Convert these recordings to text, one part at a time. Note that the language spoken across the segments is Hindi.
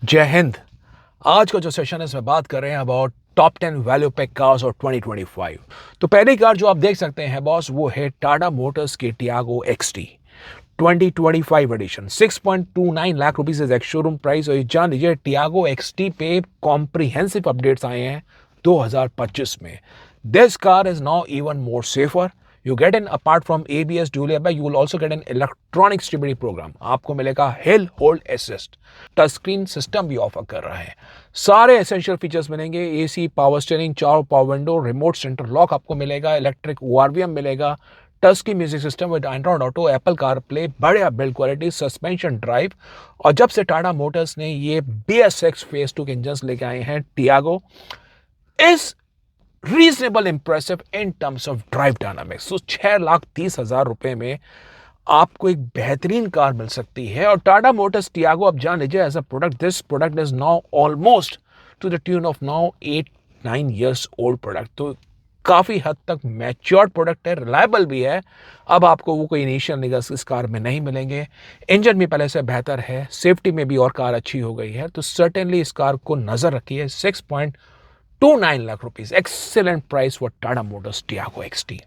जय हिंद। आज का जो सेशन है इसमें बात कर रहे हैं about top 10 value pack cars और 2025। तो पहली कार जो आप देख सकते हैं बॉस वो है टाटा मोटर्स की Tiago XT 2025 edition. 6.29 lakh rupees is ex showroom price. और ये जान लीजिए टियागो एक्सटी पे कॉम्प्रिहेंसिव अपडेट्स आए हैं 2025 में। This car is now even more safer. You get in apart from ABS dual airbag, you will also get an electronic stability program. आपको मिलेगा hill hold assist. Touch screen system भी ऑफर कर रहा है। सारे एसेंशियल फीचर्स मिलेंगे। AC, power steering, 4 power window, remote centre lock आपको मिलेगा, इलेक्ट्रिक ORVM मिलेगा, touch screen music system with Android Auto, Apple car play, बढ़िया बिल्ड क्वालिटी, सस्पेंशन ड्राइव। और जब से टाटा मोटर्स ने ये BSX फेज 2 के इंजन लेके आए हैं टियागो इस reasonable impressive in terms of drive dynamics. तो 6,30,000 रुपए में आपको एक बेहतरीन कार मिल सकती है। और टाटा मोटर्स टियागो आप जान लीजिए as a product, this product is now almost to the tune of now 8-9 years old product. तो काफी हद तक मैच्योर्ड प्रोडक्ट है, रिलायबल भी है। अब आपको वो कोई इनिशियल निगर्स इस कार में नहीं मिलेंगे। इंजन भी पहले से बेहतर है, सेफ्टी में भी और कार अच्छी हो गई है। तो सर्टेनली इस कार को नजर रखिए। 6.29 lakh rupees, excellent price for Tata Motors Tiago XT.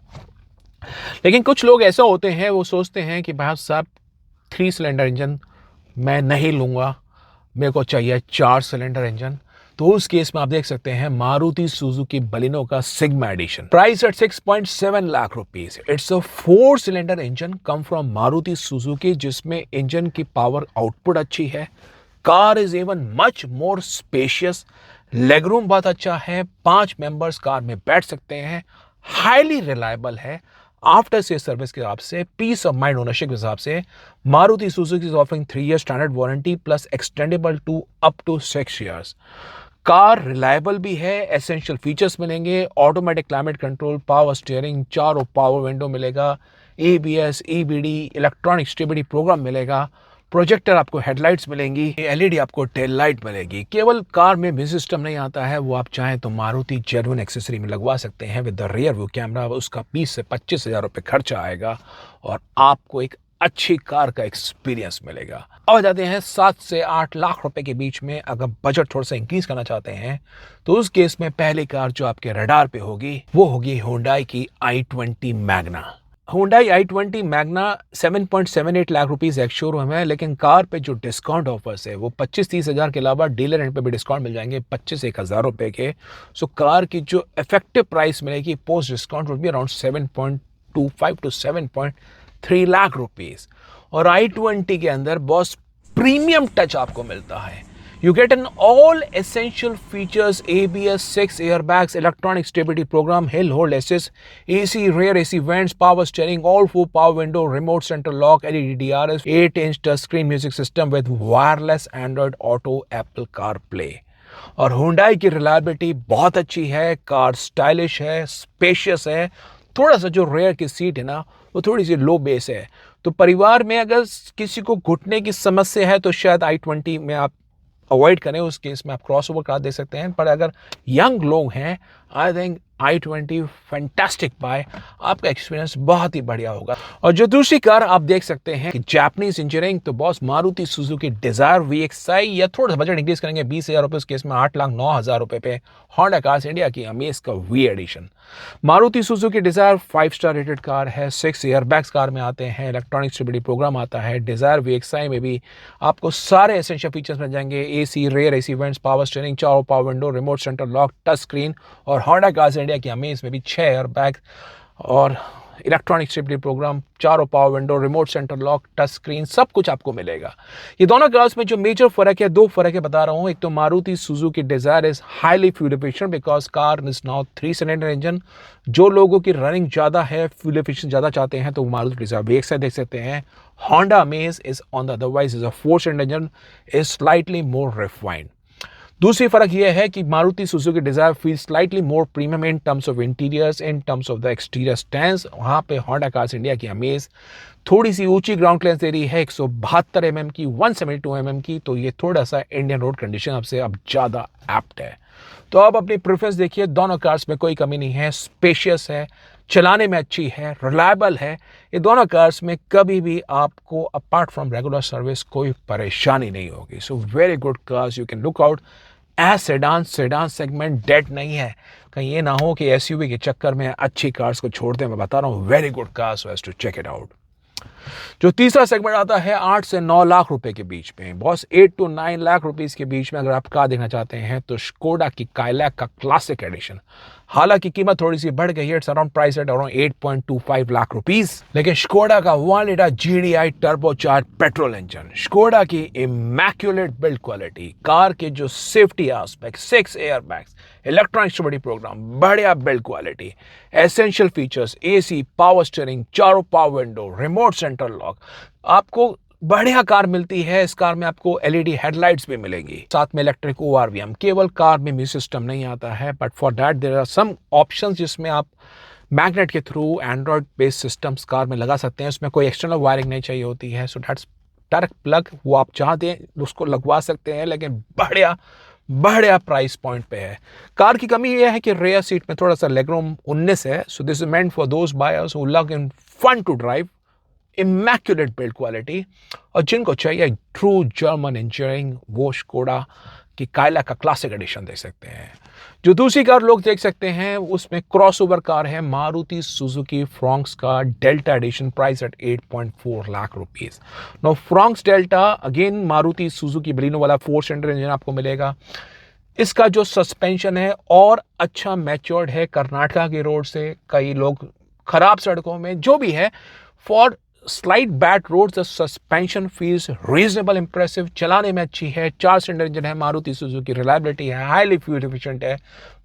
लेकिन कुछ लोग ऐसा होते हैं, वो सोचते हैं कि भाई साहब 3 सिलेंडर इंजन मैं नहीं लूंगा, मेरे को चाहिए 4 सिलेंडर इंजन। तो उस केस में आप देख सकते हैं मारुति सुजुकी बलिनो का Sigma edition, price at 6.7 lakh rupees. It's a 4 cylinder engine come from Maruti Suzuki, जिसमें इंजन की पावर आउटपुट अच्छी है। Car is even much more spacious, legroom बहुत अच्छा है, 5 मेंबर्स कार में बैठ सकते हैं, हाईली रिलायबल है। आफ्टर से सर्विस के हिसाब से, पीस ऑफ माइंड ओनरशिप के हिसाब से Maruti Suzuki is offering 3 year standard warranty plus extendable to up to 6 years. Car reliable भी है, एसेंशियल फीचर्स मिलेंगे, automatic climate control, power steering, 4 power window मिलेगा, ABS, EBD, electronic stability programme मिलेगा, प्रोजेक्टर आपको हेडलाइट्स मिलेंगी, LED आपको टेल लाइट मिलेगी। केवल कार में म्यूजिक सिस्टम नहीं आता है, वो आप चाहें तो मारुति जेन्युइन एक्सेसरी में लगवा सकते हैं with the rear view camera. उसका 20 से 25,000 रुपये खर्चा आएगा और आपको एक अच्छी कार का एक्सपीरियंस मिलेगा। अब जाते हैं 7 से 8 लाख रुपए के बीच में। अगर बजट थोड़ा सा इंक्रीज करना चाहते हैं तो उस केस में पहली कार जो आपके रडार पे होगी वो होगी Hyundai की i20 Magna. Hyundai i20 Magna 7.78 lakh rupees ex showroom है, लेकिन कार पे जो डिस्काउंट ऑफर्स है वो 25-30 हज़ार के अलावा डीलर रेंट पे भी डिस्काउंट मिल जाएंगे 25-1,000 रुपए के। सो कार की जो इफेक्टिव प्राइस मिलेगी post discount would be around 7.25 to 7.3 lakh rupees. और i20 के अंदर बॉस प्रीमियम टच आपको मिलता है। You get an all essential features, ABS, 6 airbags, electronic stability program, hill hold assist, AC, rear AC vents, power steering, all 4 power window, remote center lock, LED DRS, 8-inch touchscreen music system with wireless Android Auto, Apple CarPlay। और Hyundai की रिलायबिलिटी बहुत अच्छी है, कार स्टाइलिश है, स्पेशियस है। थोड़ा सा जो रेयर की सीट है ना वो थोड़ी सी लो बेस है। तो परिवार में अगर किसी को घुटने की समस्या है तो शायद i20 में आप अवॉइड करें, उस केस में आप क्रॉस ओवर कार दे सकते हैं। पर अगर यंग लोग हैं I think i20 fantastic buy, आपका एक्सपीरियंस बहुत ही बढ़िया होगा। और जो दूसरी कार आप देख सकते हैं कि जापानीज इंजीनियरिंग, तो boss Maruti Suzuki Dzire VXI, या थोड़ा सा बजट इंक्रीज करेंगे 20,000 रुपये, उस केस में 8,09,000 रुपये पे होंडा कार्स इंडिया की अमेज का V edition. Maruti Suzuki Dzire 5 star rated car है, 6 एयरबैग्स कार में आते हैं, इलेक्ट्रॉनिक स्टेबिलिटी प्रोग्राम आता है। डिजायर VXI में भी आपको सारे एसेंशियल फीचर्स मिल जाएंगे, AC, rear AC vents, power steering, 4 power window, remote centre lock, touch screen. और होंडा कार्स इंडिया की अमेज में भी 6 एयरबैग और electronic stability programme, 4 power window, remote centre lock, touch screen, सब कुछ आपको मिलेगा। ये दोनों कार्स में जो मेजर फर्क है, 2 फर्क है बता रहा हूं। एक तो Maruti Suzuki desire is highly fuel efficient because car is now 3 cylinder engine. जो लोगों की रनिंग ज्यादा है, फ्यूल एफिशिएंट ज्यादा चाहते हैं तो मारुति डिजायर VXI देख सकते हैं। Honda Amaze is on the otherwise is a 4 cylinder engine, is slightly more refined. दूसरी फर्क यह है कि Maruti Suzuki Dzire feel slightly more premium in terms of interiors, in terms of the exterior stands. वहां पे होंडा कार्स इंडिया की अमेज थोड़ी सी ऊंची ग्राउंड क्लियरेंस दे रही है, 172 mm की, 172 mm की। तो ये थोड़ा सा इंडियन रोड कंडीशन आपसे अब ज्यादा एप्ट है। तो आप अपनी प्रेफरेंस देखिए, दोनों कार्स में कोई कमी नहीं है, स्पेशियस है, चलाने में अच्छी है, रिलायबल है। ये दोनों कार्स में कभी भी आपको अपार्ट फ्रॉम रेगुलर सर्विस कोई परेशानी नहीं होगी। So very good cars, you can look out as sedan. Sedan segment dead नहीं है, कहीं ये ना हो कि एसयूवी के चक्कर में अच्छी कार्स को छोड़ दें। मैं बता रहा हूँ, very good cars, has to check it out. जो तीसरा सेगमेंट आता है 8 से 9 लाख रुपए के बीच में, बॉस 8 to 9 लाख रुपीस के बीच में अगर आप कार देखना चाहते हैं तो स्कोडा की काइलैक का क्लासिक एडिशन। हालांकि कीमत थोड़ी सी बढ़ गई है, it's around price at around 8.25 lakh rupees, लेकिन स्कोडा का 1 litre GDI turbocharge petrol engine, Skoda की इमैक्युलेट बिल्ड क्वालिटी, कार के जो safety aspect, 6 airbags, electronic stability programme, बढ़िया build quality, essential features, AC, power steering, चारों power window, remote centre lock, आपको बढ़िया कार मिलती है। इस कार में आपको LED हेडलाइट्स भी मिलेंगी, साथ में इलेक्ट्रिक ORVM। केवल कार में म्यूजिक सिस्टम नहीं आता है, but for that there are some options जिसमें आप मैग्नेट के through Android based systems car में लगा सकते हैं। उसमें कोई एक्सटर्नल वायरिंग नहीं चाहिए होती है, सो दैट्स डायरेक्ट प्लग, वो आप चाहते हैं उसको लगवा सकते हैं, लेकिन बढ़िया प्राइस पॉइंट पे है। कार की कमी यह है कि रेयर सीट में थोड़ा सा लेगरूम 19 है, so this is meant for those buyers who love in fun to drive, immaculate build quality, और जिनको चाहिए ट्रू जर्मन इंजीनियरिंग, वो स्कोडा की काइलैक का क्लासिक एडिशन देख सकते हैं। जो दूसरी कार लोग देख सकते हैं उसमें क्रॉसओवर कार है मारुति सुजुकी फ्रॉन्क्स का Delta edition, price at 8.4 lakh rupees. No Fronx Delta again Maruti Suzuki Baleno वाला 4 सिलेंडर इंजन आपको मिलेगा। इसका जो सस्पेंशन है और अच्छा मैच्योर्ड है, कर्नाटका के रोड से, कई लोग खराब सड़कों में जो भी है, for slight bad roads the suspension feels reasonable impressive, चलाने में अच्छी है, 4 सिलेंडर इंजन है, मारुति सुजुकी, रिलायबिलिटी है, हाईली फ्यूल एफिशिएंट है,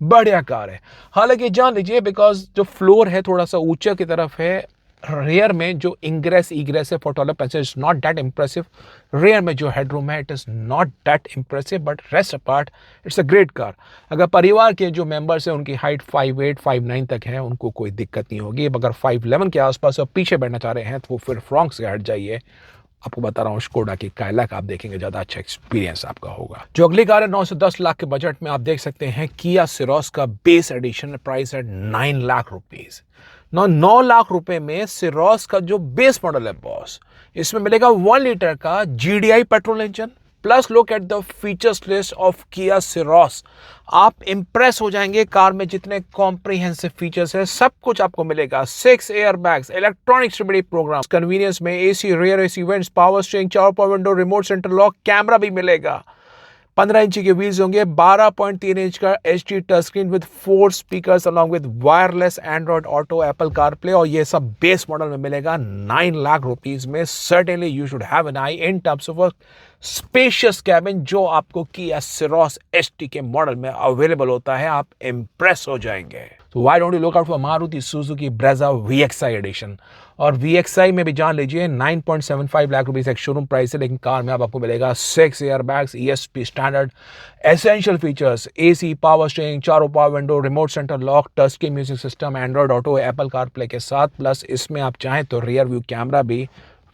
बढ़िया कार है। हालांकि जान लीजिए बिकॉज जो फ्लोर है थोड़ा सा ऊंचा की तरफ है, रेयर में जो इंग्रेस इग्रेस है for toilet passage not that impressive, rear में जो हेडरूम है it is not that impressive, but rest apart it's a great car. अगर परिवार के जो मेंबर्स हैं उनकी हाइट 5'8", 5'9" तक है, उनको कोई दिक्कत नहीं होगी। अगर 5'11" के आसपास और पीछे बैठना चाह रहे हैं तो वो फिर फ्रॉन्क्स से हट जाइए। आपको बता रहा हूँ स्कोडा की काइलैक आप देखेंगे, ज्यादा अच्छा एक्सपीरियंस आपका होगा। जो अगली कार है 9 से 10 लाख के बजट में आप देख सकते हैं किया सिरोस का बेस एडिशन, प्राइस है 9 लाख रुपीस। 9 लाख रुपए में सिरोस का जो बेस मॉडल है बॉस, इसमें मिलेगा 1 लीटर का GDI petrol engine, plus look at the features list of किया सिरोस। आप इंप्रेस हो जाएंगे, कार में जितने कॉम्प्रिहेंसिव फीचर्स है सब कुछ आपको मिलेगा। 6 airbags, electronic stability programme, convenience में AC, rear AC vents, power steering, 4 power window, remote centre lock, camera भी मिलेगा। 15 इंची के व्हील्स होंगे, 12.3 इंच का HD touch screen with 4 speakers along with wireless Android Auto, Apple CarPlay, और ये सब बेस मॉडल में मिलेगा 9 लाख रुपीस में। Certainly you should have an eye in terms of spacious cabin जो आपको किया सिरोस ST के मॉडल में अवेलेबल होता है, आप इंप्रेस हो जाएंगे। तो why don't you look out for Maruti Suzuki Brezza VXI edition. और VXI में भी जान लीजिए 9.75 lakh rupees ex showroom price है, लेकिन कार में आपको मिलेगा 6 airbags, ESP standard, essential features, AC, power steering, चारों power window, remote centre lock, touch screen music system, Android Auto, Apple CarPlay के साथ, प्लस इसमें आप चाहें तो रियर व्यू कैमरा भी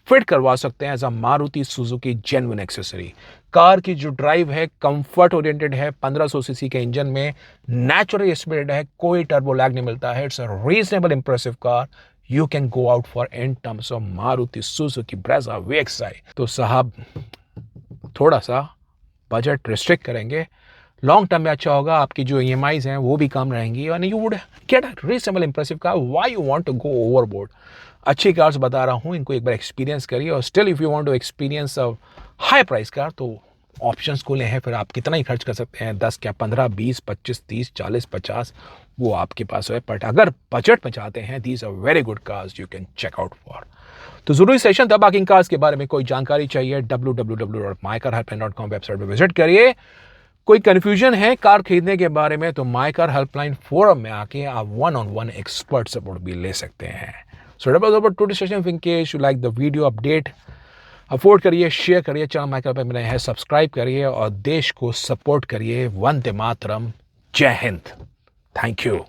फिट करवा सकते हैं as a Maruti Suzuki genuine accessory. Car की जो ड्राइव है कंफर्ट ओरिएंटेड है, 1500 सीसी के इंजन में नेचुरली स्पीड है, कोई टर्बो लैग नहीं मिलता है, it's a reasonable impressive car you can go out for in terms of Maruti Suzuki Brezza VXI। तो साहब थोड़ा सा बजट रिस्ट्रिक्ट करेंगे, लॉन्ग टर्म में अच्छा होगा, आपकी जो EMIs हैं वो भी कम रहेंगी, और you would get a reasonable impressive car. Why you want to go overboard? अच्छी कार्स बता रहा हूँ, इनको एक बार एक्सपीरियंस करिए, और still if you want to experience a high price car तो ऑप्शंस खुले हैं, फिर आप कितना ही खर्च कर सकते हैं, 10 क्या 15, 20, 25, 30, 40, 50, वो आपके पास है। बट अगर बजट में चाहते हैं, these are very good cars you can check out for. तो जरूरी सेशन था, बाकी इन कार्स के बारे में कोई जानकारी चाहिए www.mycarhelpline.com वेबसाइट पर विजिट करिए। कोई कंफ्यूजन है कार खरीदने के बारे में तो माई कार हेल्पलाइन फोरम में आके आप 1-on-1 एक्सपर्ट सपोर्ट भी ले सकते हैं। So that was about today session. In case you like the video update, afford करिए, शेयर करिए, चैनल माई कार पे मिले हैं सब्सक्राइब करिए, और देश को सपोर्ट करिए। वंदे मातरम, जय हिंद, थैंक यू।